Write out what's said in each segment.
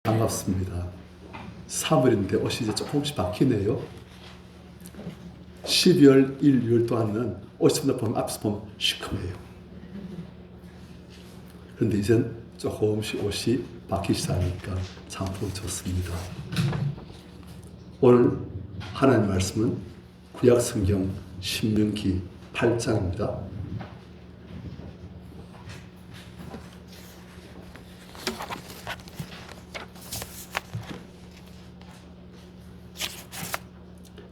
반갑습니다. 3월인데 옷이 이제 조금씩 바뀌네요. 12월 1, 2월 동안은 옷이 보면 앞에서 보면 시커매요. 그런데 이젠 조금씩 옷이 바뀌기 시작하니까 참 보기 좋습니다. 오늘 하나님 말씀은 구약 성경 신명기 8장입니다.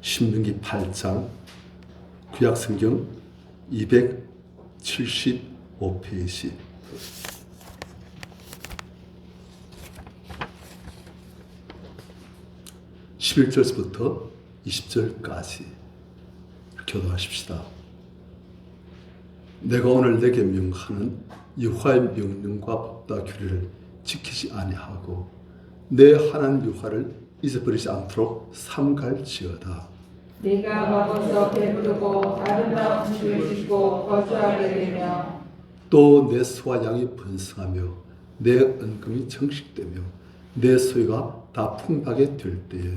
신명기 8장 구약성경 275페이지 11절부터 20절까지 교도하십시다. 내가 오늘 내게 명하는 여호와의 명령과 법도와 규례를 지키지 아니하고 내 하나님 여호와를 잊어버리지 않도록 삼갈지어다. 네가 먹어서 배부르고 아름다운 집을 짓고 거주하게 되며 또 내 소와 양이 번성하며 내 은금이 정식되며 내 소유가 다 풍부하게 될 때에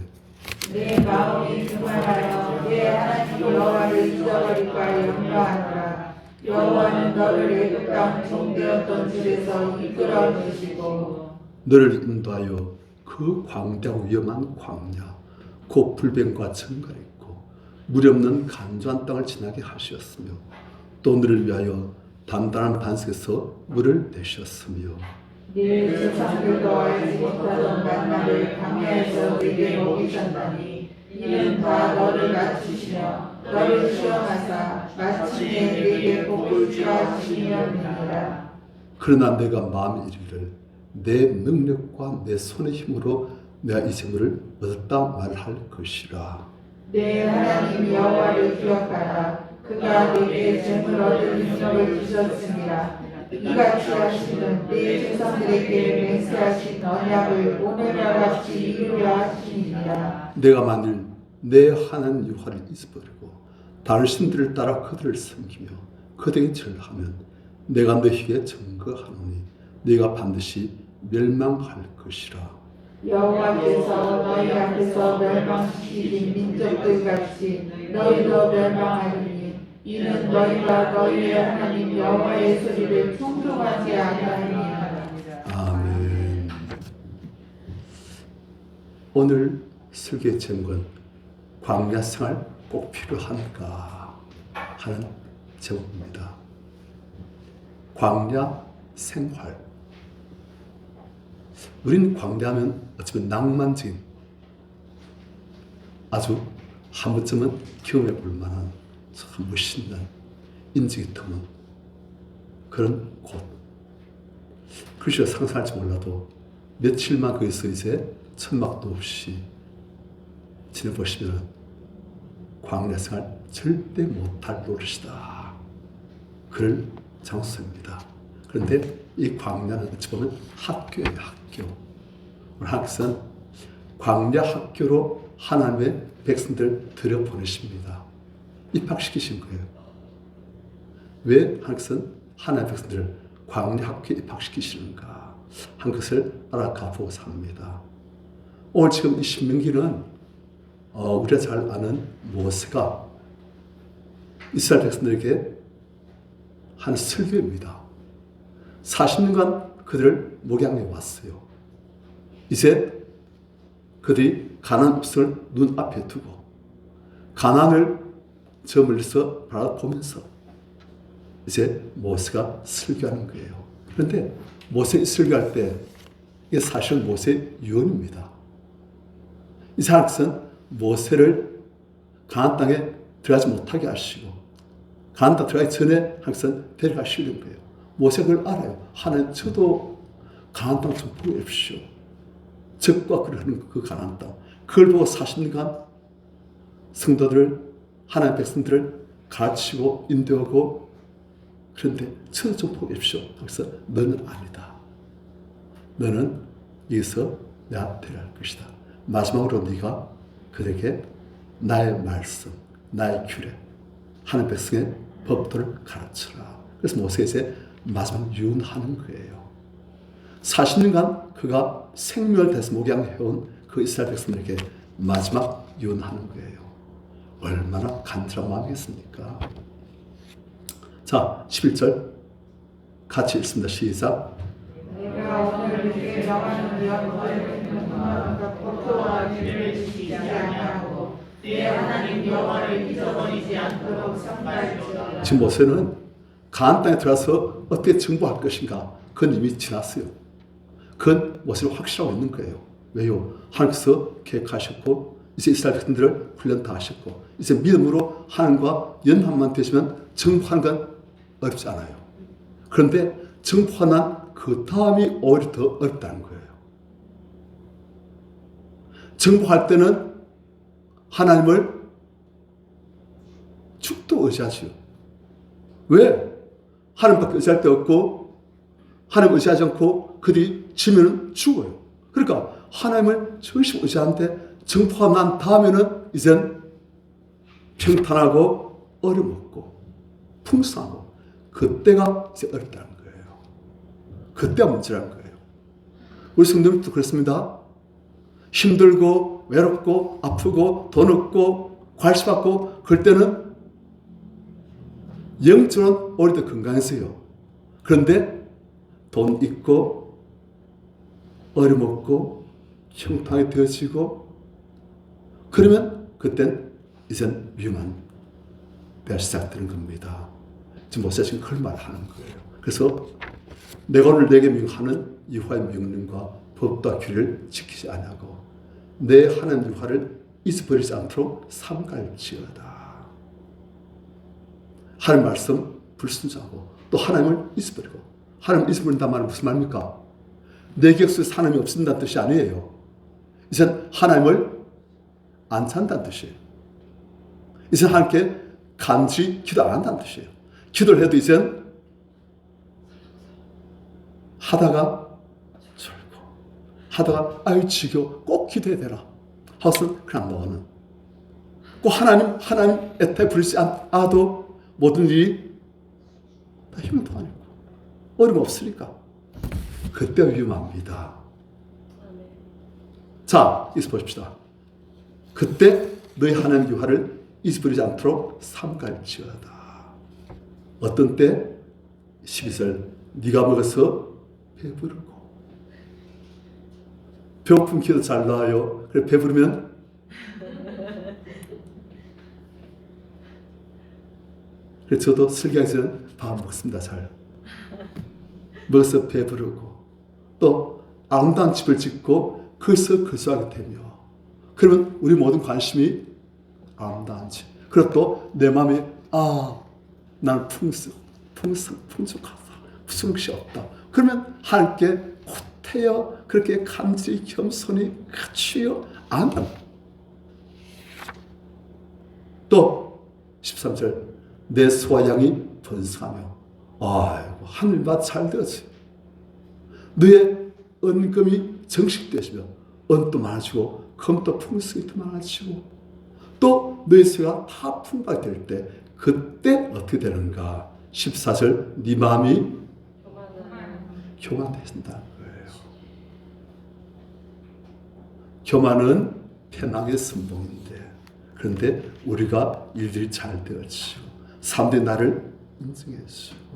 내 마음이 교만하여 내 하나님 여호와를 잊어버릴까 염려하노라. 여호와는 너를 애굽 땅 종되었던 집에서 이끌어 내시고 너를 인도하여 그 광대하고 위험한 광야 곧 불뱀과 정갈이 있고 물이 없는 간조한 땅을 지나게 하셨으며 또 너를 위하여 단단한 반석에서 물을 내셨으며 네 조상들도 알지 못하던 만나를 광야에서 네게 먹이셨나니 이는 다 너를 낮추시며 너를 시험하사 마침내 네게 복을 주하시려니라. 그러나 내가 마음에 이르기를 내 능력과 내 손의 힘으로 내가 이 재물을 얻었다 말할 것이라. 내 하나님 여호와를 기억하라. 그가 네게 재물 얻을 능력을 주셨습니다. 이같이 하시는 네 조상들에게 맹세하신 언약을 오늘과 같이 이루려 하시니라. 내가 만일 내 하나님 여호와를 잊어버리고 다른 신들을 따라 그들을 섬기며 그들에게 절하면 내가 너희에게 증거하노니 네가 반드시 멸망할 것이라. 여호와께서 너희 앞에서 멸망시키신 민족들 같이 너희도 멸망하리니 이는 너희가 너희의 하나님 여호와의 소리를 청종하지 아니하니라. 아멘. 오늘 설교의 제목은 광야 생활 꼭 필요한가 하는 제목입니다. 광야 생활. 우리는 광야하면 어쩌면 낭만적인 아주 한 번쯤은 경험해 볼 만한 참 멋있는 인적이 드문 그런 곳. 글쎄 상상할지 몰라도 며칠만 거기서 이제 천막도 없이 지내보시면 광야 생활 절대 못할 노릇이다. 그런 장소입니다. 그런데 이 광야는 어찌 보면 학교예요, 학교. 오늘 하나님께서는 광야 학교로 하나님의 백성들 들여보내십니다. 입학시키신 거예요. 왜 하나님께서는 하나님의 백성들을 광야 학교에 입학시키시는가 한 것을 알아가 보고자 합니다. 오늘 지금 이 신명기는 우리가 잘 아는 모세가 이스라엘 백성들에게 한 설교입니다. 40년간 그들을 목양해 왔어요. 이제 그들이 가나안 백성을 눈앞에 두고 가나안을 저 멀리서 바라보면서 이제 모세가 설교하는 거예요. 그런데 모세 설교할 때 이게 사실은 모세의 유언입니다. 이 하나님께서는 모세를 가나안 땅에 들어가지 못하게 하시고 가나안 땅 들어가기 전에 하나님께서는 데려가시는 거예요. 모세가 그걸 알아요. 하나님 저도 가나안 땅 좀 보여주십시오. 적과 그러는 그 가나안 땅. 그걸 보고 40년간 성도들을 하나님의 백성들을 가르치고 인도하고 그런데 저도 좀 보여주십시오. 그래서 너는 아니다. 너는 여기서 내가 데려갈 것이다. 마지막으로 네가 그들에게 나의 말씀, 나의 규례, 하나님 백성의 법도를 가르쳐라. 그래서 모세가 이제 마지막 유언하는 거예요. 40년간 그가 생명을 다해서 목양해온 그 이스라엘 백성들에게 마지막 유언하는 거예요. 얼마나 간절한 마음이겠습니까? 자, 11절 같이 읽습니다. 시작. 내가 오늘 주께 명하는 여호와의 고토와 죄를 지키지 아니하고 내 하나님 여호와를 잊어버리지 않도록 삼가할지어다. 지금 모세는 가나안 땅에 들어가서 어떻게 정복할 것인가? 그건 이미 지났어요. 그건 모세를 확실하고 있는 거예요. 왜요? 하나님께서 계획하셨고 이제 이스라엘 백성들을 훈련 다 하셨고 이제 믿음으로 하나님과 연합만 되시면 정복하는 건 어렵지 않아요. 그런데 정복하고 난 그 다음이 오히려 더 어렵다는 거예요. 정복할 때는 하나님을 죽도 의지하지요. 왜? 하나님밖에 의지할 데 없고 하나님 의지하지 않고 그들이 지면 죽어요. 그러니까 하나님을 전심 의지하는데 정복하고 난 다음에는 이젠 평탄하고 어려먹고 풍성하고 그때가 이제 어렵다는 거예요. 그때가 문제라는 거예요. 우리 성도님도 그렇습니다. 힘들고 외롭고 아프고 돈 없고 괄시받고 그럴 때는 영적으로는 오히려 더 건강해서요. 그런데 돈 있고 어려먹고 형통하게 되어지고 그러면 그땐 이젠 위험한 때가 시작되는 겁니다. 지금 모세가 지금 그런 말을 하는 거예요. 그래서 내가 오늘 내게 명하는 여호와의 명령과 법도와 규례를 지키지 아니하고 내 하나님 여호와를 잊어버리지 않도록 삼갈지어다. 하나님 말씀 불순종하고 또 하나님을 잊어버리고 하나님을 잊어버린다는 말은 무슨 말입니까? 내 기억 속에 하나님이 없어진다는 뜻이 아니에요. 이젠 하나님을 안 찬다는 뜻이에요. 이젠 하나님께 간절히 기도 안 한다는 뜻이에요. 기도를 해도 이젠 하다가 절고 하다가 아유 지겨워 꼭 기도해야 되나 하고서 그냥 너는 꼭 하나님 애타게 부르지 않아도 모든 일이 다 힘도 아니고 어려움 없으니까 그때 위험합니다. 자, 여기서 보십시다. 그때 너희 하나님 여호와를 잊어버리지 않도록 삼갈지어다. 어떤 때? 12절 네가 먹어서 배부르고 배고픈 기도 잘 나와요. 그래 배부르면 그래 저도 설교하기 전에 밥 먹습니다. 잘 먹어서 배부르고 또 아름다운 집을 짓고 거기서 거주하게 되며 그러면 우리 모든 관심이 아름다운 집 그리고 또 내 마음이 나는 풍족하다 무슨 것이 없다 그러면 하나님께 호태여 그렇게 간절히 겸손히 갖추어 안다. 또 13절 내 소와 양이 번성하며 아이고 하늘밭 잘 되었지. 너의 은금이 정식되시며 은도 많아지고 금도 풍성이 더 많아지고 또 너의 새가 다 풍부하게 될 때 그때 어떻게 되는가? 14절 네 마음이 교만해진다는 거예요. 교만은 편하게 선봉인데 그런데 우리가 일들이 잘 되어지고 사람들이 나를 인정해주고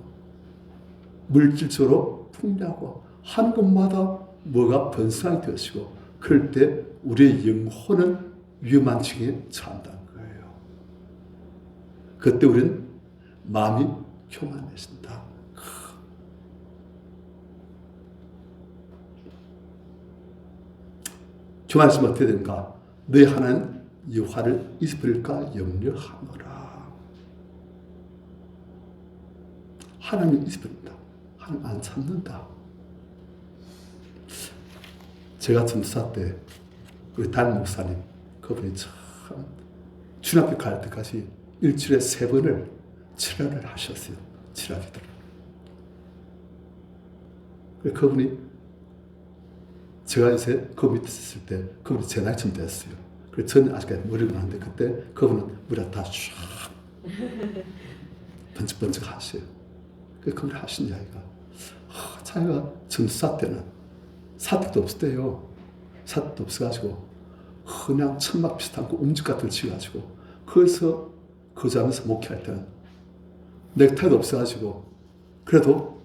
물질적으로 풍요하고 한 곳마다 뭐가 번성하게 되어지고 그럴 때 우리의 영혼은 위험한 층에 처한다는 거예요. 그때 우리는 마음이 교만해진다. 교만해지면 어떻게 되는가? 너희 하나님 여호와를 잊어버릴까 염려하노라. 하나님을 잊어버린다. 하나님 안 찾는다. 제가 전도사 때 우리 담임 목사님 그분이 참 중학교 갈 때까지 일주일에 3번을 치료를 하셨어요. 치료기도를. 그분이 제가 이제 그 밑에 있을 때 그분이 제 나이쯤 됐어요. 그래서 저는 아직까지 머리가 나는데 그때 그분은 머리가 다 쫙 번쩍번쩍 하세요. 그분이 하신 이야기가 자기가 전도사 때는 사택도 없었대요. 사택도 없어가지고 그냥 천막 비슷한 거 움집 같은 걸 지어가지고 거기서 거주하면서 목회할 때는 넥타이도 없어가지고 그래도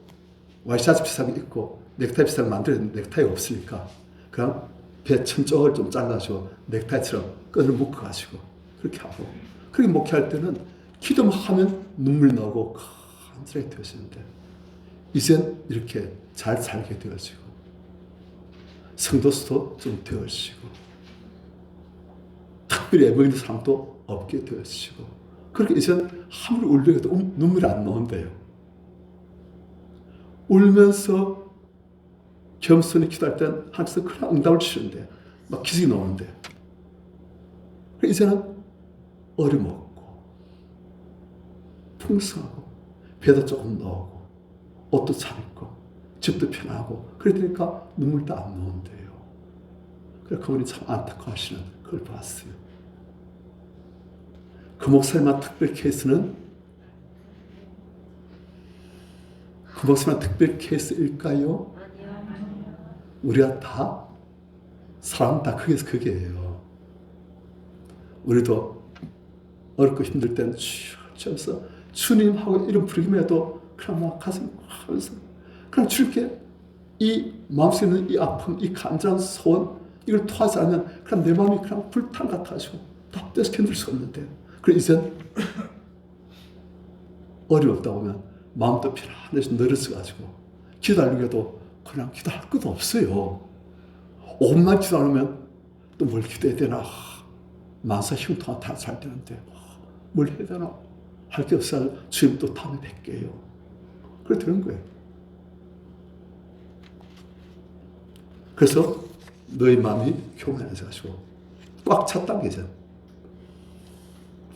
와이셔츠 비슷한 게 있고 넥타이 비슷한 거 만들었는데 넥타이가 없으니까 그냥 배 천쪽을 좀 잘라가지고 넥타이처럼 끈을 묶어가지고 그렇게 하고 그렇게 목회할 때는 기도만 하면 눈물 나고 간절하게 되어지는데 이젠 이렇게 잘 살게 되어지고 성도 수도 좀 되어지고 특별히 애먹이는 사람도 없게 되어지고 그렇게 이젠 아무리 울려도 눈물이 안 나온대요. 울면서 겸손히 기도할 땐 항상 그런 응답을 주시는데 막 기적이 나오는데 이제는 어려먹고 풍성하고 배도 조금 나오고 옷도 잘 입고 집도 편하고 그러니까 눈물도 안 나온대요. 그래서 그분이 참 안타까워하시는 그걸 봤어요. 그 목사님한 특별 케이스는 그 목사님한 특별 케이스일까요? 우리가 다 사람 다 그게예요. 우리도 어렵고 힘들 때는 주면서 주님하고 이름 부르기만 해도 그냥 막 가슴 하면서 그냥 주님께 이 마음속에 있는 이 아픔, 이 간절한 소원 이걸 토하지 않으면 그냥 내 마음이 그냥 불탄 같아지고 답답해서 견딜 수 없는데 그래 이젠 어려웠다 보면 마음도 편안해서 늘어져가지고 기도하려고 그냥 기도할 것도 없어요. 5분만 기도하면 또 뭘 기도해야 되나 만사 형통한 다 잘 되는데 뭘 해야 되나 할 게 없어서 주님 또 다음에 뵐게요. 그래 되는 거예요. 그래서 너희 마음이 교만해져가지고 꽉 찼단 게죠.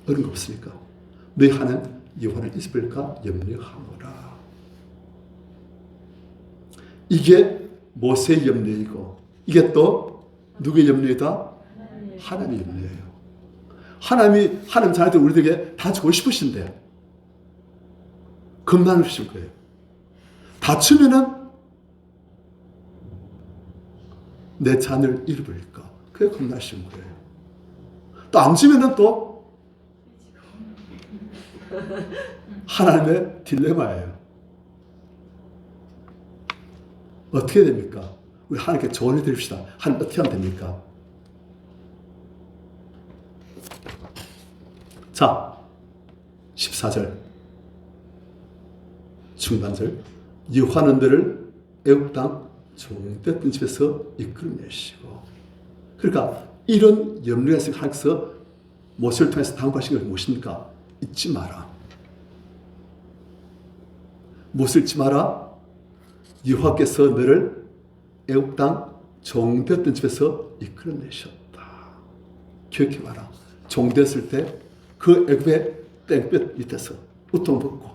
어려운 거 없으니까 너희 하는 여호와를 잊을까 염려하노라. 이게 모세의 염려이고 이게 또 누구의 염려이다? 하나님의 염려예요. 하나님 자녀들 우리에게 다 주고 싶으신데 겁나는 것일 거예요. 다치면은 내 자녀를 잃어버릴까 그게 겁나시는 거예요. 또 안 주면은 또 하나님의 딜레마예요. 어떻게 됩니까? 우리 하나님께 조언을 드립시다. 하나님 어떻게 하면 됩니까? 자, 14절 중반절 여호와는 너를 애굽 땅 종되었던 집에서 이끌어내시고 그러니까 이런 염려가 있으면 하나님께서 모세를 통해서 당부하신 것이 무엇입니까? 잊지 마라. 무엇을 잊지 마라? 여호와께서 너를 애굽 땅 종되었던 집에서 이끌어내셨다. 기억해봐라. 종되었을 때 그 애굽의 땡볕 밑에서 우통 벗고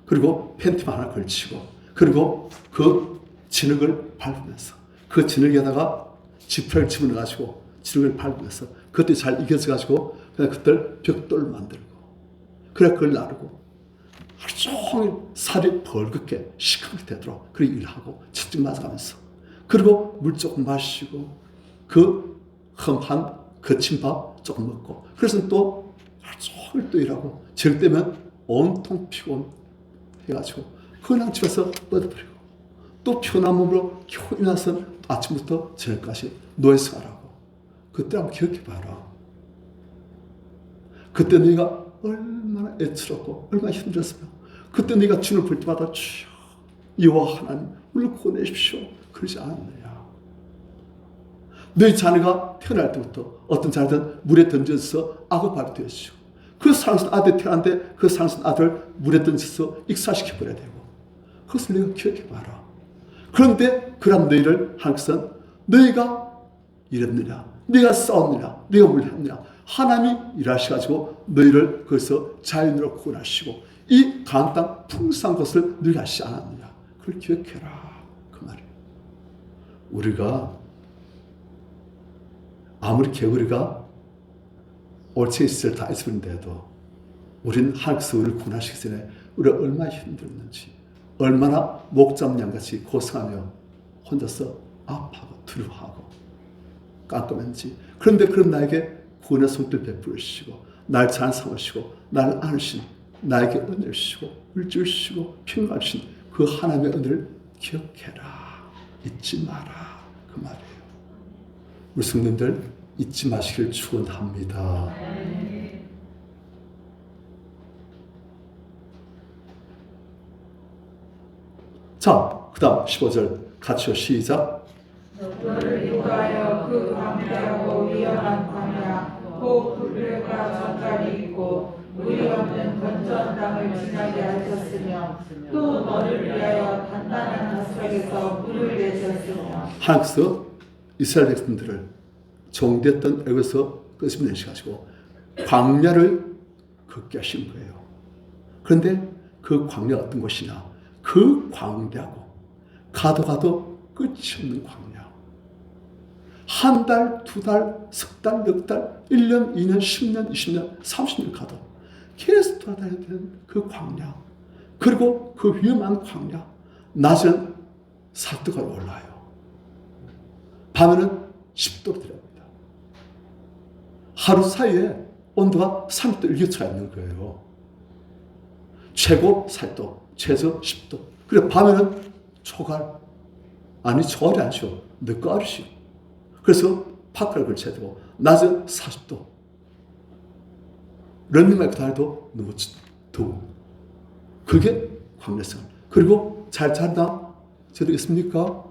그리고 팬티만 하나 걸치고 그리고 그 진흙을 밟으면서 그 진흙에다가 지푸라기를 집어넣어가지고 진흙을 밟으면서 그것들이 잘 이겨져가지고 그냥 그들 벽돌을 만들고 그래 그걸 나르고 하루 종일 살이 벌겋게 시커멓게 되도록 그렇게 일하고 채찍 맞아가면서 그리고 물 조금 마시고 그 험한 거친 밥 조금 먹고 그래서 또 하루 종일 또 일하고 저녁 되면 온통 피곤해가지고 그냥 집에서 뻗어버리고 또 피곤한 몸으로 겨우 일어나서 아침부터 저녁까지 누워서 가라고. 그때 한번 기억해봐라. 그때 네가 얼마나 애처롭고 얼마나 힘들었으며 그때 네가 주님을 볼 때마다 주여 여호와 하나님 우리를 구원해주십시오 그러지 않았느냐. 너희 자녀가 태어날 때부터 어떤 자녀든 물에 던져서 악어발이 되었죠. 그 사랑스러운 아들이 태어났는데 그 사랑스러운 아들을 물에 던져서 익사시켜버려야 되고 그것을 내가 기억해봐라. 그런데 그런 너희를 하나님께서는 너희가 이랬느냐 네가 싸웠느냐 네가 뭘 했느냐 하나님이 일하셔가지고 너희를 거기서 자연으로 구원하시고 이 가나안 땅 풍성한 것을 너희가 하시지 않았느냐 그걸 기억해라 그 말이에요. 우리가 아무리 개구리가 올챙이 시절 다 있었는데도 우리는 하나님께서 우리를 구원하시기 전에 우리가 얼마나 힘들었는지 얼마나 목잡냥같이 고생하며 혼자서 아파하고 두려워하고 깜깜한지, 그런데 그런 나에게 구원의 손길 베풀으시고 날 잘 삼으시고 나를 안으신, 나에게 은혜를 주시고 물질 주시고 평강을 주신 그 하나님의 은혜를 기억해라, 잊지 마라, 그 말이에요. 우리 성도님들 잊지 마시길 축원합니다. 자, 그 다음 15절 같이요. 시작. 너를 위하여 그 광야고 위험한 광야 곧 불길과 젓갈이 있고 물이 없는 건조한 땅을 지나게 하셨으며 또 너를 위하여 단단한 다스락에서 물을 내셨으며. 하나님께서 이스라엘 백성들을 정됐던 애굽에서 끄집어내셔가지고 광야를 걷게 하신 거예요. 그런데 그 광야가 어떤 곳이냐, 그 광야고 가도 끝이 없는 광야. 한 달, 두 달, 석 달, 넉 달, 1년, 2년, 10년, 20년, 30년 가도 계속 돌아다녀야 되는 그 광야. 그리고 그 위험한 광야. 낮은 살뜨가 올라요. 밤에는 10도로 들어갑니다. 하루 사이에 온도가 3도 일교차가 있는 거예요. 최고 4도, 최저 10도. 그리고 밤에는 초갈, 아니 초갈이 아니죠. 늦가을이죠. 그래서 파카를 걸쳐야 되고 낮은 40도. 런닝만 다녀도 너무 더워. 그게 광야생. 그리고 잘 잔다? 제대로 있습니까?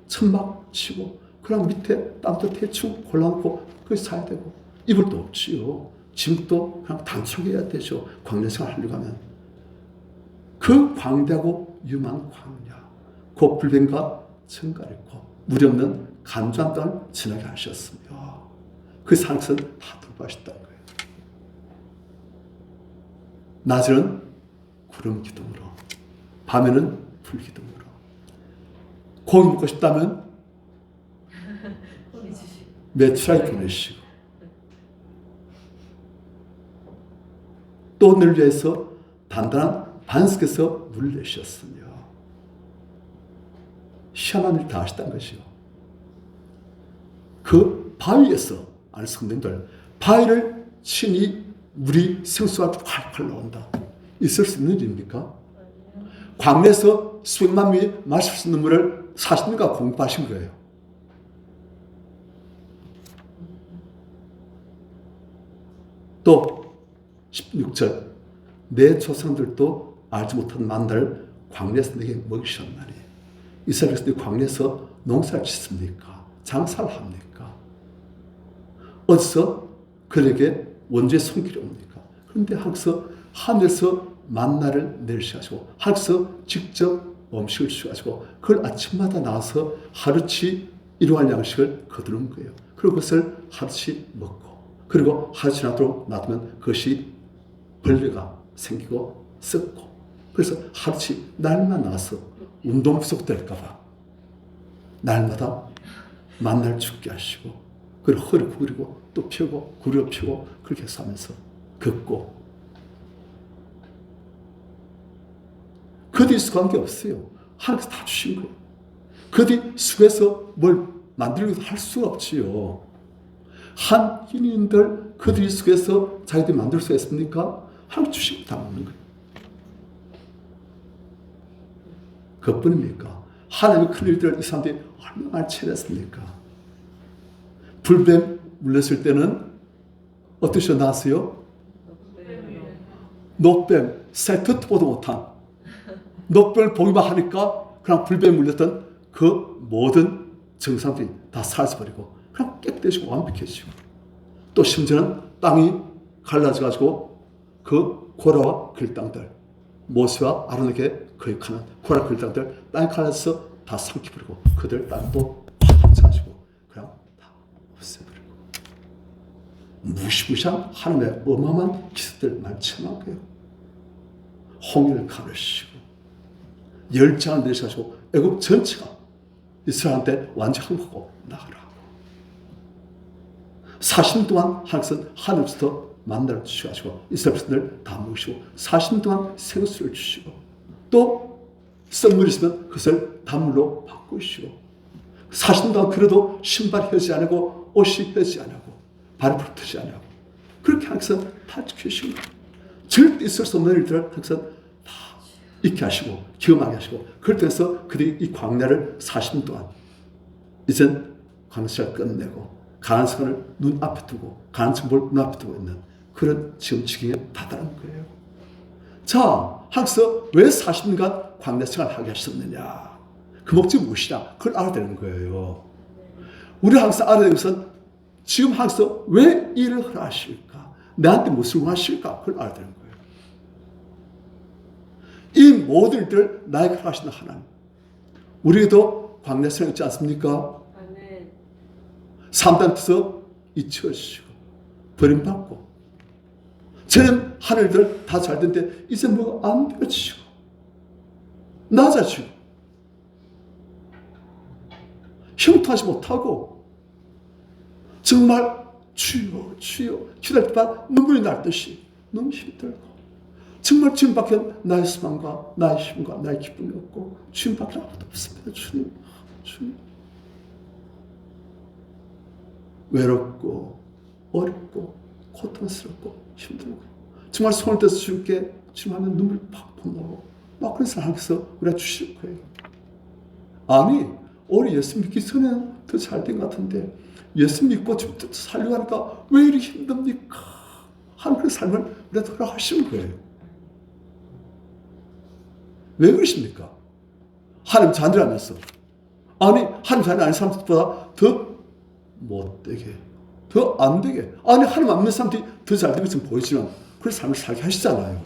천막 치고 그냥 밑에 땅도 대충 골라놓고 거기 사야 되고 이불도 없지요. 짐도 그냥 단속해야 되죠. 광야생활 하려고 하면. 그 광대하고 유망 광야, 곧 불뱀과 청갈 있고 물이 없는 간조한 땅을 지나게 하셨으며 그 산것은 다 돌보하셨다는 거예요. 낮에는 구름 기둥으로, 밤에는 불 기둥으로. 고기 먹고 싶다면 메추라기 보내시고 또 늘 위해서 단단한 반석에서 물을 내셨으며 희한한 일 다 하셨다는 것이요. 그 바위에서, 아니 성도님들, 바위를 친히 물이 생수가 활활 나온다. 있을 수 있는 일입니까? 광야에서 수백만 명이 마실 수 있는 물을 40년간 공부하신 거예요. 또 16절, 내 조상들도 알지 못한 만나를 광야에서 내게 먹이셨나니. 이스라엘 백성들이 광야에서 농사를 짓습니까? 장사를 합니까? 어디서 그에게 원주의 손길이 옵니까? 그런데 하나님께서 하늘에서 만나를 내리셔가지고 하나님께서 직접 음식을 주셔가지고 그걸 아침마다 나와서 하루치 일용할 양식을 거두는 거예요. 그리고 그것을 하루치 먹고 그리고 하루치 놔두면 그것이 벌레가 생기고 썩고, 그래서 하루치 날만 나와서 운동 부족될까봐 날마다 만날 죽게 하시고 그리고 허리 구부리고 또 펴고 구려 펴고 그렇게 해서 하면서 걷고. 그 뒤 수고한 게 없어요. 하나님께서 다 주신 거예요. 그 뒤 수고해서 뭘 만들기도 할 수가 없지요. 한 인인들 그 뒤 수고해서 자기들이 만들 수가 있습니까? 하나님 주신 거 다 먹는 거예요. 그것뿐입니까? 하나님의 큰 일들을 이 사람들이 얼마나 체냈습니까? 불뱀 물렸을 때는 어떻게 나왔어요? 녹뱀, 새 듣보도 못한 녹뱀을 보기만 하니까 그냥 불뱀 물렸던 그 모든 정상들이 다 사라져버리고 그냥 깨끗해지고 완벽해지고, 또 심지어는 땅이 갈라져가지고 그 고라와 그 땅들, 모세와 아론에게 거역하는 고라 그 땅들 땅이 갈라져서 다 삼켜버리고 그들 땅도 파묻혀가지고 그냥 다 없애버리고 무시무시한 하나님의 어마어마한 기술들만 체험한 거예요. 홍해를 가르시고 열장을 내셔가지고 애국 전체가 이스라엘한테 완전 항복하고 나가라. 40년 동안 하나님께서 하늘부터 만나를 주셔가지고 이스라엘 백성들 다 먹이시고 40년 동안 생수를 주시고 또 썩물이 있으면 그것을 단물로 바꾸시고 40년 동안 그래도 신발 펴지 안 하고 옷이 펴지 안 하고 발을 풀트지 안 하고 그렇게 항상 다 지키신 거예요. 절대 있을 수 없는 일들을 항상 다 잊게 하시고 경험하게 하시고 그렇게 해서 그들이 이 광야를 40년 동안 이젠 광야를 끝내고 가나안을 눈앞에 두고 가나안 눈앞에 두고 있는 그런 지금 지경에 다다른 거예요. 자, 하나님께서 왜 40년간 광야 생활을 하게 하셨느냐? 그 목적이 무엇이냐? 그걸 알아야 되는 거예요. 우리 항상 알아야 되는 것은 지금 하나님께서 왜 이 일을 허락하실까? 나한테 무엇을 원하실까? 그걸 알아야 되는 거예요. 이 모든 일들을 나에게 허락하시는 하나님. 우리에게도 광야 생활 있지 않습니까? 사람들한테서 잊혀지고 버림받고 저는 하늘들 다 잘 되는데 이제 뭐가 안 되어지고 낮아지고 형통하지 못하고 정말 주여 주여 기다릴 때마다 눈물이 날 듯이 너무 힘들고 정말 주님밖에 나의 소망과 나의 힘과 나의 기쁨이 없고 주님밖에 아무도 없습니다. 주님 외롭고 어렵고 고통스럽고 힘들고 정말 손을 떼서 주님께 주님 하면 눈물 팍팍 나고 막 그런 하나님께서 우리가 주실 거예요. 아니 우리 예수 믿기 전에는 더 잘 된 것 같은데 예수 믿고 좀 살려고 하니까 왜 이리 힘듭니까? 하는 그런 삶을 우리가 허락하시는 거예요. 왜 그러십니까? 하나님 자녀라면서 아니 하나님 자녀 아닌 사람들보다 더 못되게 더 안되게 아니 하나님 안 믿는 사람들이 더 잘되는 것처럼 보이지만 그런 삶을 살게 하시잖아요.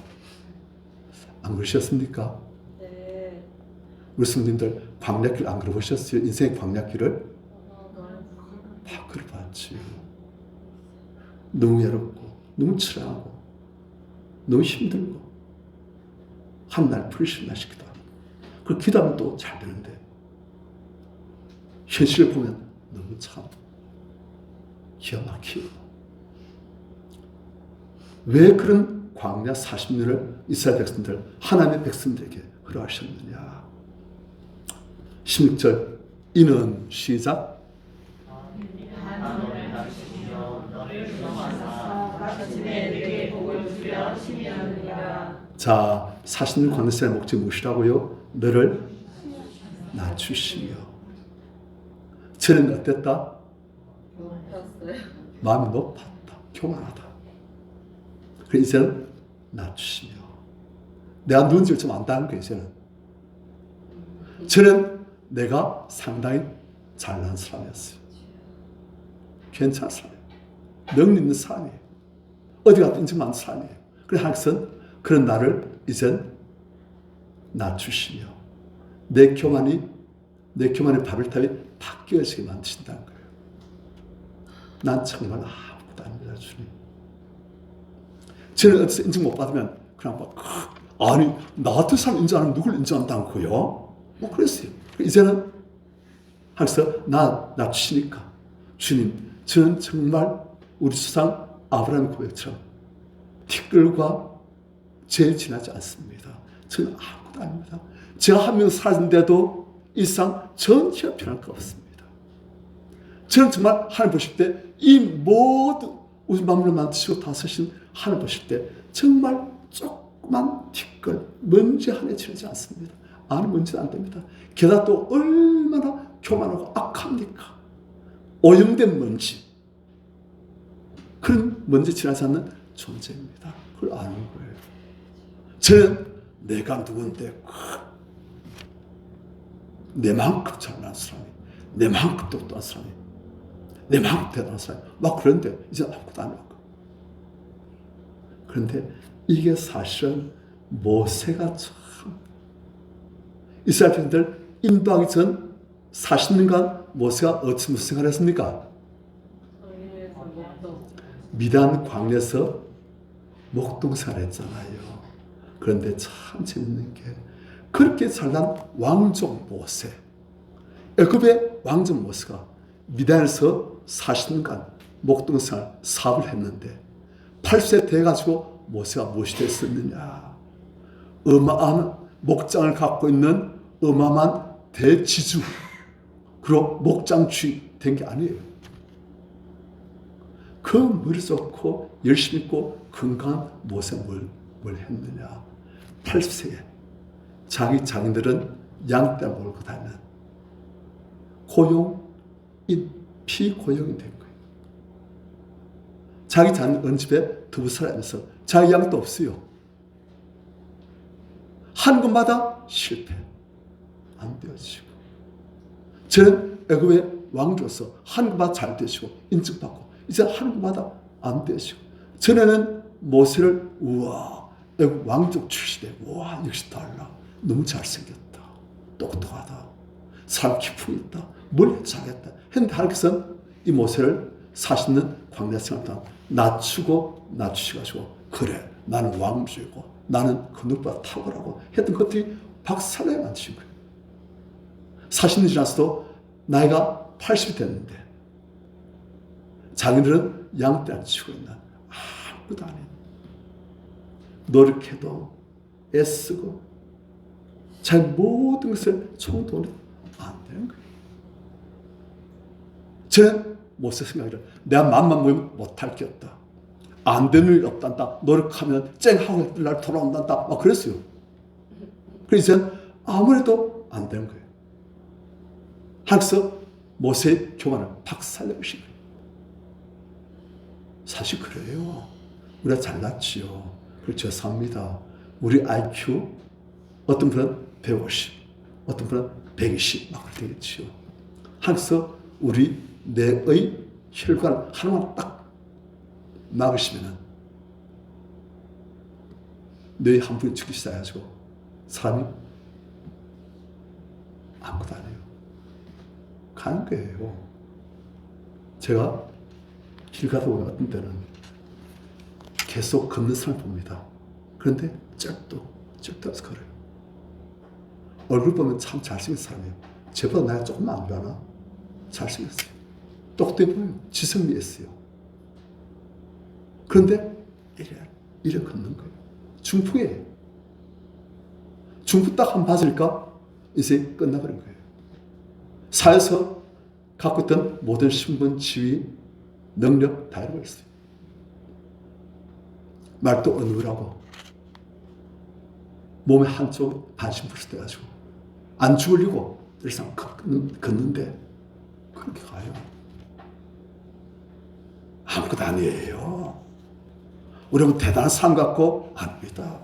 안 그러셨습니까? 네. 우리 성도님들 광야길 안 걸어보셨어요? 인생의 광야길을 다 걸어봤지요. 너무 외롭고 너무 치라하고 너무 힘들고 한날 풀신나 싶기도 하고 그 기도하면 또 잘 되는데 현실을 보면 너무 참 기가 막히고 왜 그런 광야 40년을 이스라엘 백성들 하나님의 백성들에게 허락하셨느냐. 16절 이는 시작 자 40년 광야 생활의 목적이 무엇이라고요? 너를 낮추시며 전에는 어땠다? 마음이 높았다. 교만하다. 그래서 이제는 낮추시며 내가 누군지를 좀 안다는 거예요. 이제는 저는 내가 상당히 잘난 사람이었어요. 괜찮은 사람이에요. 능력 있는 사람이에요. 어디 가도 인정 많은 사람이에요. 그래서 하나님께서는 그런 나를 이젠 낮추시며 내 교만의 바벨탑이 다 깨어지게 만드신다는 거예요. 난 정말 아무것도 아닙니다, 주님. 저는 어디서 인정 못 받으면 그냥 막 아니 나 같은 사람 인정하면 누굴 인정한다고요? 뭐 그랬어요. 이제는 하면서 나 낮추시니까 주님 저는 정말 우리 조상 아브라함의 고백처럼 티끌과 죄에 지나지 않습니다. 저는 아무것도 아닙니다. 제가 한 명 사라진데도 일상 전혀 변할 거 없습니다. 저는 정말 하나님 보실 때 이 모든 우주 만물을 만드시고 다스리신 하나님 보실 때 정말 조그만 티끌 먼지 하나에 지나지 않습니다. 아니 먼지는 안 됩니다. 게다가 또 얼마나 교만하고 악합니까? 오염된 먼지 그런 먼지 지나지 않는 존재입니다. 그걸 아는 거예요. 저는 내가 누군데 내만큼 잘난 사람이 내만큼 똑똑한 사람이 내만큼 대단한 사람이 막 그런데 이제 아무것도 안 하고 그런데 이게 사실은 모세가 참 이스라엘 백성들 인도하기 전 40년간 모세가 어찌 무슨 생활을 했습니까? 미디안 광야에서 목동생활을 했잖아요. 그런데 참 재밌는 게 그렇게 잘난 왕족 모세 애굽의 왕족 모세가 미디안에서 40년간 목동생활 사업을 했는데 80세 돼가지고 모세가 무엇이 됐었느냐. 어마어마한 목장을 갖고 있는 어마어마한 대지주 그리고 목장주의 된 게 아니에요. 그 머리 좋고 열심히 있고 건강한 모세 뭘 했느냐. 80세에 자기 장인들은 양떼 몰고 다니는 피고용이 된 거예요. 자기 장인 언집에 두부 살아면서 자기 양도 없어요. 한 곳마다 실패. 안 되어지고. 저는 애굽의 왕조서 한 곳마다 잘 되시고 인증받고 이제 한 곳마다 안 되시고 전에는 모세를 우와 애굽 왕족 출신에 우와 역시 달라. 너무 잘생겼다. 똑똑하다. 사람 기품이 있다. 뭘 잘했다. 했는데 하나님께서는 이 모세를 40년 광야 생활 동안 낮추셔가지고 그래 나는 왕족이고 나는 그 누구보다 탁월하고 했던 것들이 박살나게 만드신 거예요. 40년 지났어도 나이가 80이 됐는데 자기들은 양떼 안 치고 있나 아무것도 안 해. 노력해도 애쓰고 자기 모든 것을 총동원해도 안 되는 거예요. 저는 모세 생각이라 내가 맘만 모이면 못할 게 없다. 안 되는 일이 없단다. 노력하면 쨍하고 날 돌아온단다. 막 그랬어요. 그래서 아무래도 안 되는 거예요. 하나님께서 모세의 교만을 박살내신 거예요. 사실 그래요. 우리가 잘났지요. 그리고 죄송합니다. 우리 IQ 어떤 분은 150, 어떤 분은 120 막 그렇게 되겠지요. 하나님께서 우리 뇌의 혈관 하나만 딱 막으시면은 뇌 한 분이 죽기 시작해가지고 사람이 아무것도 안 해요. 가는 거예요. 제가 길 가다 보면 어떤 때는 계속 걷는 사람을 봅니다. 그런데 쩍도 해서 걸어요. 얼굴 보면 참 잘생긴 사람이에요. 제보다 나이가 조금만 안 가나? 잘생겼어요. 똑똑해 보여요. 지성미 있어요. 그런데 이래 걷는 거예요. 중풍이에요. 중풍 딱 한 번 맞으니까 인생이 끝나버린 거예요. 사회에서 갖고 있던 모든 신분, 지위, 능력 다 잃어버렸어요. 말도 어눌하고 몸의 한쪽 반신불수 돼가지고 안 죽으려고 일상 걷는데 그렇게 가요. 아무것도 아니에요. 우리는 대단한 삶 같고 아닙니다.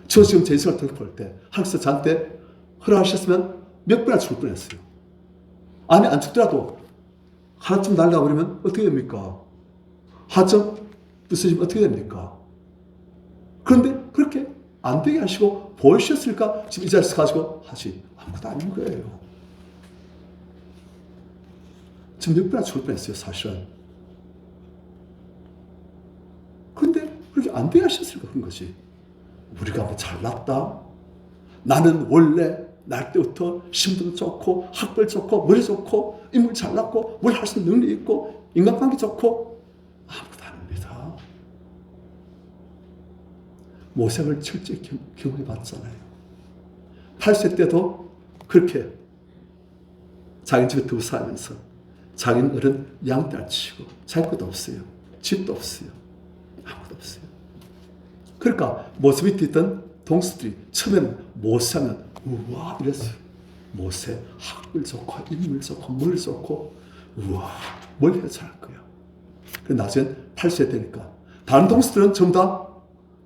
저 지금 제 인생을 볼 때 하나님께서 저한테 허락하셨으면 몇 번이나 죽을 뻔했어요. 아니 안 죽더라도 하나쯤 날라버리면 어떻게 됩니까? 하나쯤 부서지면 어떻게 됩니까? 그런데 그렇게 안 되게 하시고 보이셨을까? 지금 이 자리에서 가지고 하시 아무것도 아닌 거예요. 지금 몇 번이나 죽을 뻔했어요. 사실은. 그런데 그렇게 안 되게 하셨을까? 그런 것이 우리가 뭐 잘났다? 나는 원래 날 때부터 신분 좋고 학벌 좋고 머리 좋고 인물 잘났고 뭘 할 수 있는 능력이 있고 인간관계 좋고 아무것도 아닙니다. 모세를 철저히 경험해 봤잖아요. 8세 때도 그렇게 자기 집에 두고 살면서 자기는 어른 양떼를 치고 자기 것도 없어요. 집도 없어요. 아무것도 없어요. 그러니까 모세 밑에 있던 동수들이 처음에는 모세하면 우와 이랬어요. 모세 학벌 좋고 인물 좋고 물 좋고 우와 뭘 해야 잘할 거야. 그래서 나중에 8세 되니까 다른 동수들은 전부 다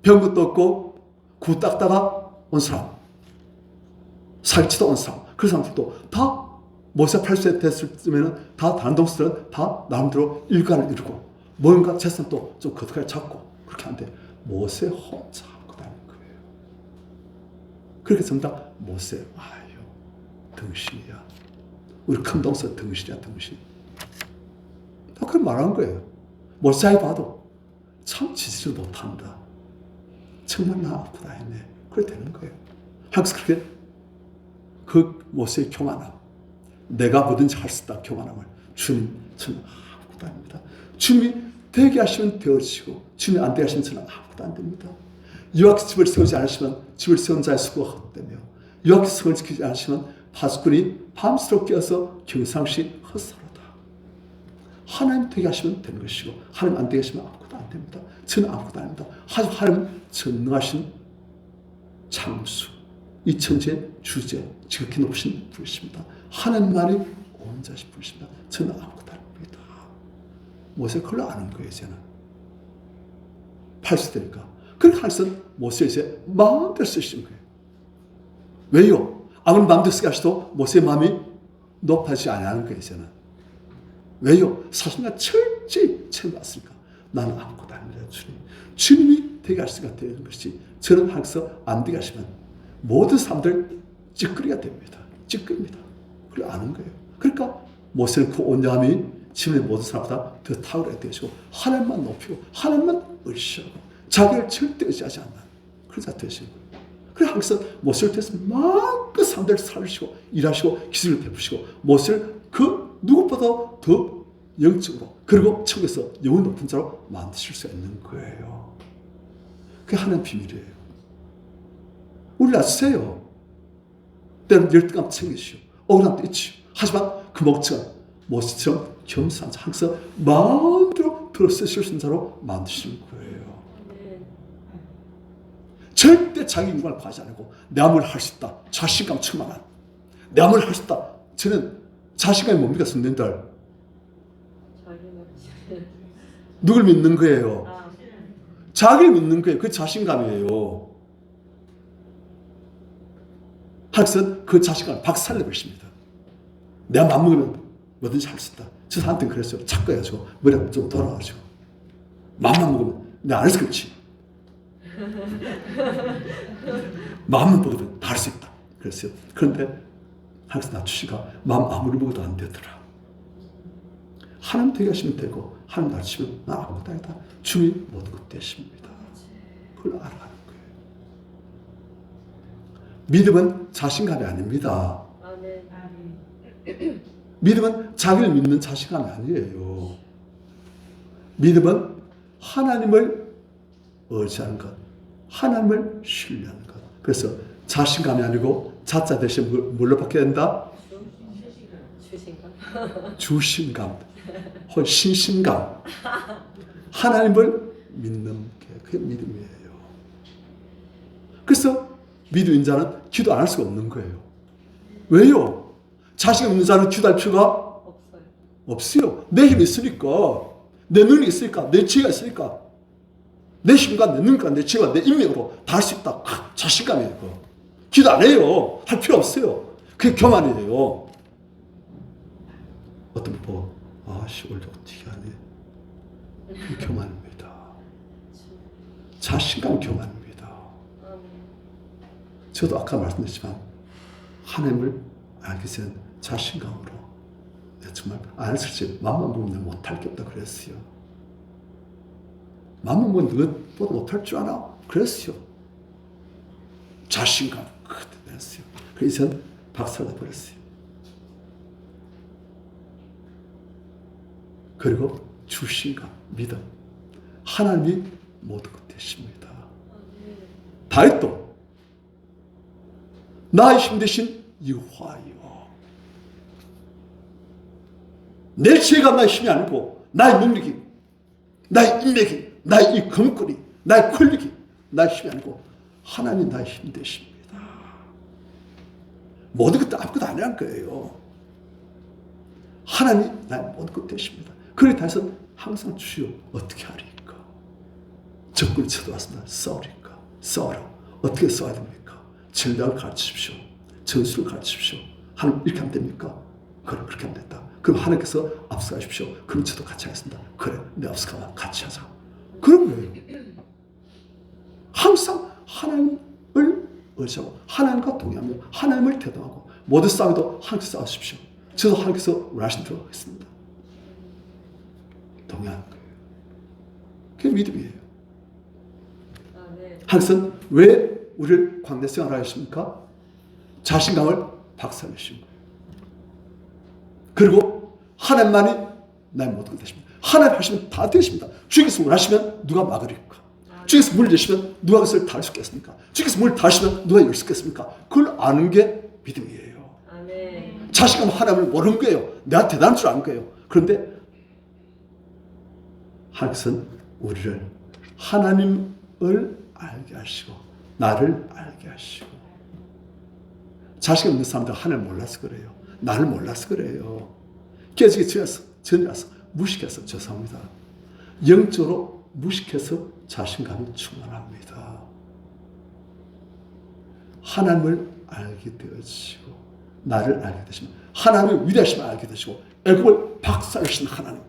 배운 것도 없고 구 닦다가 온 사람 살치도 온 사람 그 사람들도 다 모세 8세 됐을 때면 다 다른 동수들은 다 나름대로 일관을 이루고 뭔가 재산도 좀 거듭하게 잡고 그렇게 하는데 모세 혼자 아무것도 아닌 거예요. 그렇게 전부 다 모세 아유 등신이야. 우리 큰 동서 등신이야 등신. 다 그렇게 말한 거예요. 모세에 봐도 참 지지를 못한다. 정말 나 아프다 했네. 그래 되는 거예요. 항상 그렇게 그 모세의 교만함 내가 뭐든지 할 수 있다 교만함을 주님 저는 아무것도 아닙니다. 주님이 되게 하시면 되어지고 주님이 안 되게 하시면 저는 아무것도 안 됩니다. 여호와께서 집을 세우지 않으시면 집을 세운 자의 수고가 헛되며 여호와께서 성을 지키지 않으시면 파수꾼이 밤새도록 깨어서 경상시 헛살아다. 하나님 되게 하시면 되는 것이고 하나님 안 되게 하시면 아무것도 안 됩니다. 저는 아무것도 안 됩니다. 하나님 전능하신 창수, 이 천지의 주제, 지극히 높으신 분이십니다. 하나님만이 온자신 분이십니다. 저는 아무것도 아닙니다. 모세가 그걸 아는 거예요. 이제는 80대니까. 그렇게 하면서 모세 이제 마음대로 쓰시는 거예요. 왜요? 아무리 마음대로 쓰게 하셔도 모세의 마음이 높아지지 않는 거예요. 이제는. 왜요? 사실은 철저히 채워놨으니까. 나는 아무것도 아닙니다. 주님. 주님이 되게 하시니까 되는 것이, 저는 하나님께서 안 되게 하시면 모든 사람들 찌끄리가 됩니다. 찌끄립니다. 그걸 아는 거예요. 그러니까 모세는 그 온유함이 지금의 모든 사람보다 더 탁월하게 되시고 하나님만 높이고 하나님만 의지하고 자기를 절대 의지하지 않는 그런 자 되시는 거예요. 그래서 하나님께서 모세를 통해서 마음껏 사람들을 살리시고 일하시고 기술을 베푸시고 모세를 그 누구보다 더 영적으로 그리고 천국에서 영원 높은 자로 만드실 수 있는 거예요. 그게 하나님의 비밀이에요. 우리 놔주세요. 때로는 열등감 챙기시오. 억울함도 있지요. 하지만 그 목적은 모세처럼 겸손한 자, 항상 마음대로 들어쓰실 수 있는 자로 만드시는 거예요. 절대 자기 인간을 구하지 않고 내 아무리 할 수 있다. 자신감 충만한. 내 아무리 할 수 있다. 저는 자신감이 뭡니까? 선생님들. 누굴 믿는 거예요? 자기를 믿는 거예요. 그 자신감이에요. 하나님께서는 그 자신감을 박살내버리십니다. 내가 맘먹으면 뭐든지 할 수 있다. 저 사람한테는 그랬어요. 착각 해가지고 머리가 좀 돌아가지고 마음만 먹으면 내가 안 해서 그렇지. 마음만 먹으면 다 할 수 있다. 그랬어요. 그런데 하나님께서 낮추시가 마음 아무리 먹어도 안 되더라. 하나님 되게 하시면 되고 하나님 낮추시면 나 아무것도 아니다. 주님 모든 것 되십니다. 그걸 알아가는 거예요. 믿음은 자신감이 아닙니다. 믿음은 자기를 믿는 자신감이 아니에요. 믿음은 하나님을 의지하는 것, 하나님을 신뢰하는 것. 그래서 자신감이 아니고 자자 대신 뭘로 바뀌어야 된다? 주신감, 혹은 신신감. 하나님을 믿는 게 그게 믿음이에요. 그래서 믿음인 자는 기도 안 할 수가 없는 거예요. 왜요? 자신감 있는 자는 기도할 필요가 없어요. 내 힘이 있으니까, 내 능력이 있으니까, 내 지혜가 있으니까, 내 힘과 내 능력과 내 지혜와 내 인맥으로 다 할 수 있다. 자신감이에요. 그거. 기도 안 해요. 할 필요 없어요. 그게 교만이에요. 어떤 분 보고 아씨 오늘 어떻게 하네. 그게 교만입니다. 자신감 교만입니다. 저도 아까 말씀드렸지만 하나님을 알기 전에 자신감으로 내가 정말 안 했을지 맘만 보면 못할 게 없다 그랬어요. 맘만 보면 너보다 못할 줄 아나? 그랬어요. 자신감 그때 했어요. 그래서 이제는 박살나 버렸어요. 그리고 주신감, 믿음. 하나님이 모든 것 되십니다. 다윗도 나의 힘 대신 여호와여. 내 지혜가 나의 힘이 아니고 나의 능력이, 나의 인맥이, 나의 이 검거리, 나의 권력이 나의 힘이 아니고 하나님 나의 힘 되십니다. 모든 것도 아무것도 아니란 거예요. 하나님 나의 모든 것 되십니다. 그래 다윗은 항상 주여 어떻게 하리까? 적군이 쳐들어왔습니다. 싸우리까? 싸워라. 어떻게 싸워야 됩니까? 전략을 가르치십시오. 전술을 가르치십시오. 하나님 이렇게 하면 됩니까? 그래 그렇게 하면 된다. 그럼 하나님께서 앞서가십시오. 그럼 저도 같이 하겠습니다. 그래 내 앞서가면 같이 하자. 그런 거예요. 항상 하나님을 의지하고 하나님과 동의하며 하나님을 대동하고 모든 싸움에도 하나님께서 싸우십시오. 저도 하나님께서 원하신 대로 하겠습니다. 동의하는 거예요. 그게 믿음이에요. 하나님께서는 왜 우리를 광대 생활하게 하십니까? 자신감을 박살내신 거예요. 그리고 하나님만이 나의 모든 것 되십니다. 하나님 하시면 다 되십니다. 주께서 원하시면 누가 막으리까? 주께서 문을 여시면 누가 그것을 닫을 수 있겠습니까? 주께서 문을 닫으시면 누가 열 수 있겠습니까? 그걸 아는 게 믿음이에요. 자식은 하나님을 모르는 거예요. 내가 대단한 줄 아는 거예요. 그런데 하나님은 우리를 하나님을 알게 하시고 나를 알게 하시고 자식 없는 사람들 하나님 몰라서 그래요. 나를 몰라서 그래요. 깨지기 전이라서 무식해서 죄송합니다. 영적으로 무식해서 자신감이 충만합니다. 하나님을 알게 되어지고 나를 알게 되시면 하나님의 위대하심을 알게 되시고 애굽을 박살내신 하나님,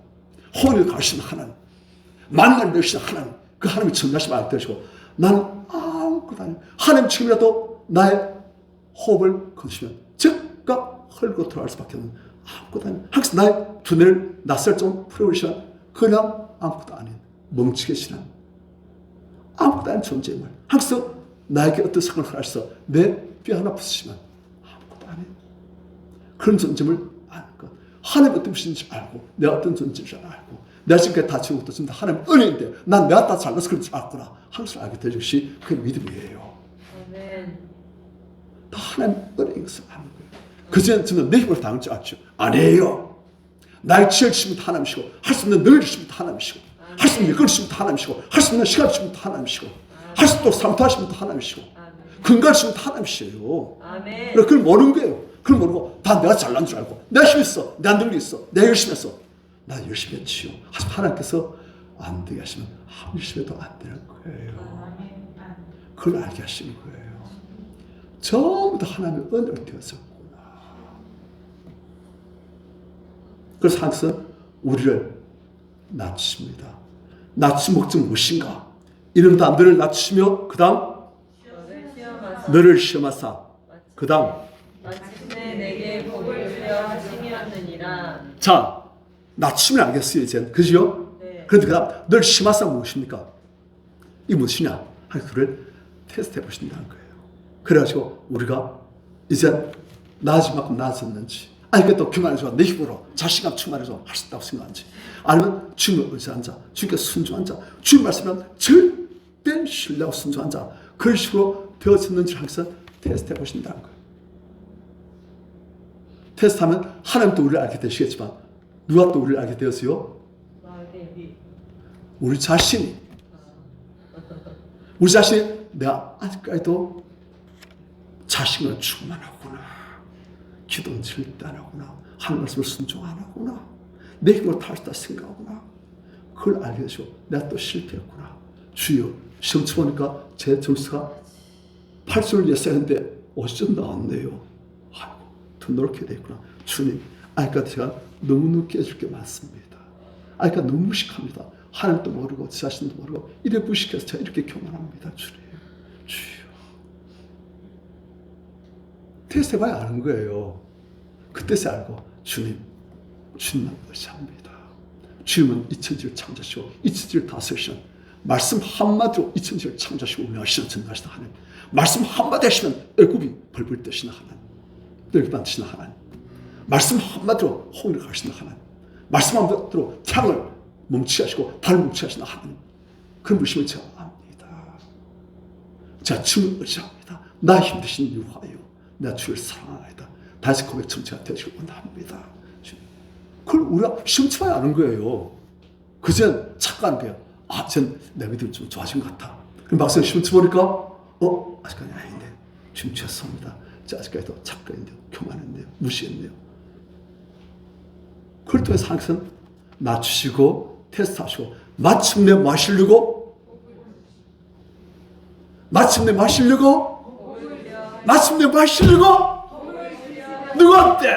홍해를 가르치는 하나님, 만나를 내시는 하나님, 그 하나님의 전능하심을 알게 되시고 나는 아무것도 아니에요. 하나님 지금이라도 나의 호흡을 거두시면 즉각 헐고 돌아갈 수밖에 없는 아무것도 아닌 항상 나의 두뇌를 낯설 좀 풀어버리시면 그냥 아무것도 아닌 멍치게 지난 아무것도 아닌 존재임을 항상 나에게 어떤 상을 하셔서 내 뼈 하나 부수시면 아무것도 아닌 그런 존재임을 아는 것. 하나님 어떤 분인지 알고 내가 어떤 존재인지 알고 내가 지금까지 다치는 것도 지금 하나님 은혜인데 난 내가 다 잘나서 그런 줄 알구나 항상 알게 되는 것이 그 믿음이에요. 아멘. 다 하나님 은혜인 것을 아는 거예요. 그전에 저는 내 힘으로 당할 줄 알죠. 아니에요. 나의 지혜를 주시면 다 하나님이시고 할 수 있는 능력을 주시면 다 하나님이시고 할 수 있는 일을 주시면 다 하나님이시고 할 수 있는 시간을 주시면 다 하나님이시고 할 수 있도록 삼투하시면 다 하나님이시고 근거를 주시면 다 하나님이시에요. 아멘. 그걸 모르는 거예요. 그걸 모르고 다 내가 잘난 줄 알고 내가 힘 있어 내가 능력이 있어 내가 열심히 했어 나 열심히 했지요. 하지만 하나님께서 안 되게 하시면 아무리 열심히 해도 안 되는 거예요. 그걸 알게 하시는 거예요. 전부 다 하나님의 은혜로 되었었구나. 그래서 하나님께서 우리를 낮추십니다. 낮춘 목적은 무엇인가? 이른다 너를 낮추시며 그 다음 너를 시험하사 그 다음 마침내 내게 복을 주려 하심이었느니라. 자 낮추면 알겠어요 이제 그죠? 네. 그런데 그 다음 너를 시험하사 무엇입니까? 이 무엇이냐? 그를 테스트해 보신다는 거예요. 그래가지고 우리가 이제 나아질 만큼 나아졌는지 아니 또 교만해서 내 힘으로 자신감 충만해서 할 수 있다고 생각하는지 아니면 주님을 의지한 자 주님께 순종한 자 주님 말씀은 절대 신뢰하고 순종한 자 그런 식으로 되어졌는지 항상 테스트해 보신다는 거예요. 테스트하면 하나님도 우리를 알게 되시겠지만 누가 또 우리를 알게 되었어요? 우리 자신이 내가 아직까지도 자신을 충만하구나. 기도는 절대 안 하구나. 하나님 말씀을 순종 안 하구나. 내 힘으로 다 할 수 있다 생각하구나. 그걸 알게 되시고 내가 또 실패했구나. 주여 시험 쳐보니까 제 점수가 8점을 예상했는데 50점 나왔네요. 아이고 더 노력해야 되겠구나. 주님 아직까지 제가 너무 늦게 해줄 게 많습니다. 아직까지 너무 무식합니다. 하나님도 모르고 제 자신도 모르고 이래 무식해서 제가 이렇게 교만합니다. 주님 주여 테스트 해봐야 아는 거예요. 그때서 알고 주님만 의지합니다. 주님은 이 천지를 창조하시고 이 천지를 다스리시는 말씀 한마디로 이 천지를 창조하시고 운영하시는 전능하시는 하나님 말씀 한마디 하시면 애굽이 벌벌 떠시는 하나님 늙반 뜨시는 하나님 말씀 한마디로 홍해를 가시는 하나님 말씀 한마디로 태양을 멈추게 하시고 달을 멈추게 하시는 하나님 그런 분이심을 제가 압니다. 제가 주님을 의지합니다. 나 힘드신 유하여 내가 주를 사랑하나이다. 다시 고백 청취가 되시길 원합니다. 그걸 우리가 심취하지 않은 거예요. 그전 착각한 거예요. 아, 전 내 믿음이 좀 좋아진 것 같아. 그럼 막상 심취 보니까 아직까지 아닌데 주님 죄송합니다. 제가 아직까지도 착각했네요. 교만했네요. 무시했네요. 그걸 통해서 항상 낮추시고 테스트하시고 마침내 마시려고 누구한테?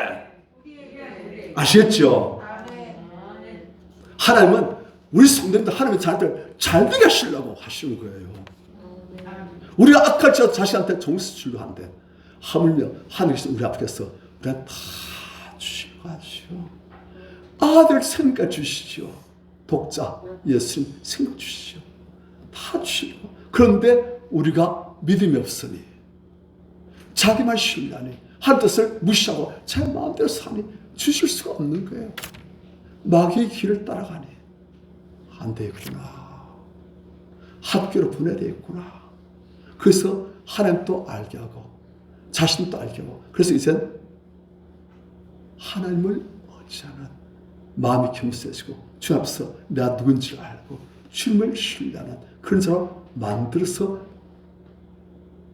아시겠죠? 하나님은 우리 성도님들 하나님의 자녀들 잘 되게 하시려고 하시는 거예요. 우리가 악할지라도 자식한테 종수 주려 하는데 하물며 하나님께서 우리 앞에서 우리가 다 주시고 아들 생각 주시죠. 독자 예수님 생각 주시죠. 다 주시고 그런데 우리가 믿음이 없으니 자기만 신뢰하니 한 뜻을 무시하고 제 마음대로 사니 주실 수가 없는 거예요. 마귀의 길을 따라가니 안 되겠구나. 학교로 보내야 되겠구나. 그래서 하나님도 알게 하고 자신도 알게 하고 그래서 이젠 하나님을 의지하는 마음이 겸손해지고 주 앞에서 내가 누군지를 알고 주님을 신뢰하는 그런 사람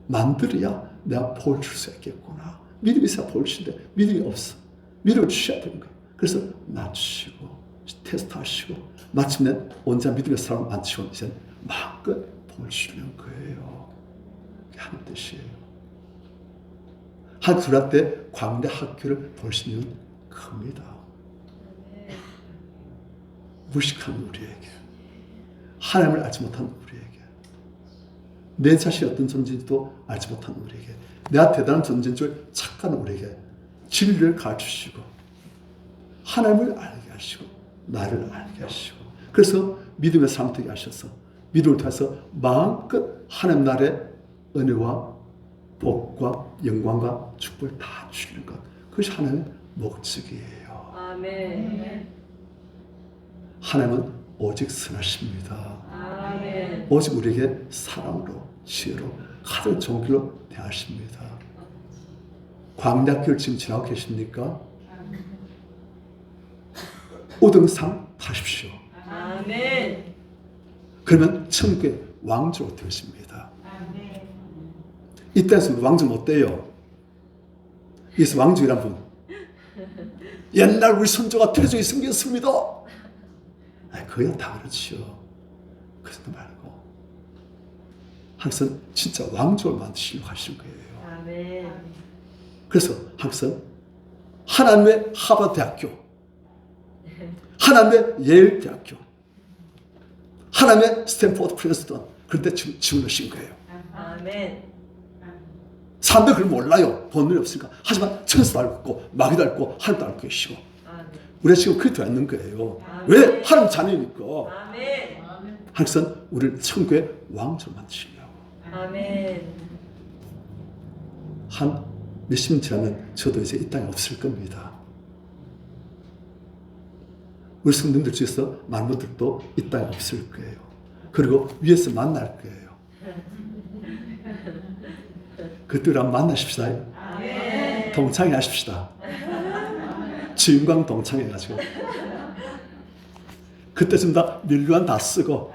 만들어야 내가 볼 줄 수 있겠구나. 믿음이 있어야 볼 수 있는데 믿음이 없어. 믿음을 주셔야 되는 거예요. 그래서 낮추시고 테스트하시고 마침내 온전한 믿음의 사람을 만드시고 이제 마음껏 볼 수 있는 거예요. 그게 하는 뜻이에요. 한 주일 때 광대 학교를 볼 수 있는 겁니다. 무식한 우리에게, 하나님을 알지 못한 우리에게, 내 자신이 어떤 존재인지도 알지 못한 우리에게, 내가 대단한 존재인 줄 착각하는 우리에게 진리를 가르치시고 하나님을 알게 하시고 나를 알게 하시고, 그래서 믿음의 삶 되게 하셔서 믿음을 통해서 마음껏 하나님 나라의 은혜와 복과 영광과 축복을 다 주시는 것, 그것이 하나님의 목적이에요. 아멘. 하나님은 오직 선하십니다. 아멘. 오직 우리에게 사랑으로 지혜로 가장 좋은 길로 대하십니다. 광대학교를 지금 지나고 계십니까? 우등상 타십시오. 아멘. 그러면 천국의 왕조로 되십니다. 이 땅에서 왕조 못 돼요. 그래서 왕족이란 분, 옛날 우리 선조가 태조에 생겼습니다. 그야 다 그렇지요. 그러지 말고 항상 진짜 왕족을 만드시려고 하시는 거예요. 아멘. 그래서 항상 하나님의 하버드대학교, 하나님의 예일대학교, 하나님의 스탠포드 프린스턴, 그런데 지금 지원하신 거예요. 아멘. 사람들 그걸 몰라요. 본능이 없으니까. 하지만 천사도 알고 있고 마귀도 알고 있고 하나님도 알고 계시고, 아멘. 우리가 지금 그게 되어 있는 거예요. 아멘. 왜? 하나님 자녀니까. 아멘. 항상 우리를 천국의 왕조로 만드시려고. 아멘. 한 몇십 년 지나면 저도 이제 이 땅에 없을 겁니다. 우리 성도님들 중에서 많은 분들도 이 땅에 없을 거예요. 그리고 위에서 만날 거예요. 그때랑 만나십시다. 아멘. 동창회 하십시다. 주인공 동창회가지고 그때쯤 다 밀류한 다 쓰고,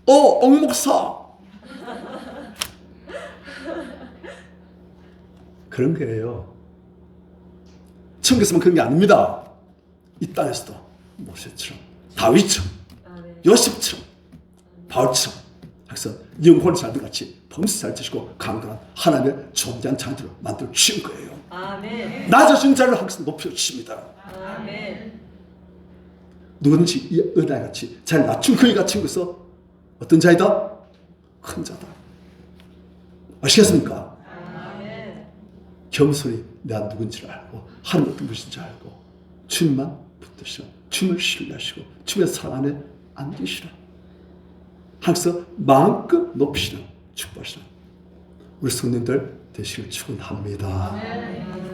옥목사 그런 거예요. 천국에서만 그런 게 아닙니다. 이 땅에서도 모세처럼, 다윗처럼, 아멘. 요셉처럼, 바울처럼 항상 영혼을 살던 같이 범수 잘 드시고 강건한 하나님의 존재한 자녀들을 만들어 주신 거예요. 아멘. 낮아진 자를 항상 높여주십니다. 아멘. 누구든지 이 은하에 같이 잘 낮춘 그이 같이 것서 어떤 자이다? 큰 자다. 아시겠습니까? 아멘. 겸손히 내가 누군지를 알고 하나님 어떤 분인지 알고 주님만 붙드시고 주님을 신뢰하시고 주님의 사랑 안에 안기시라. 항상 마음껏 높이시는 축복하시는 우리 성도님들 되시길 축원합니다. 아멘.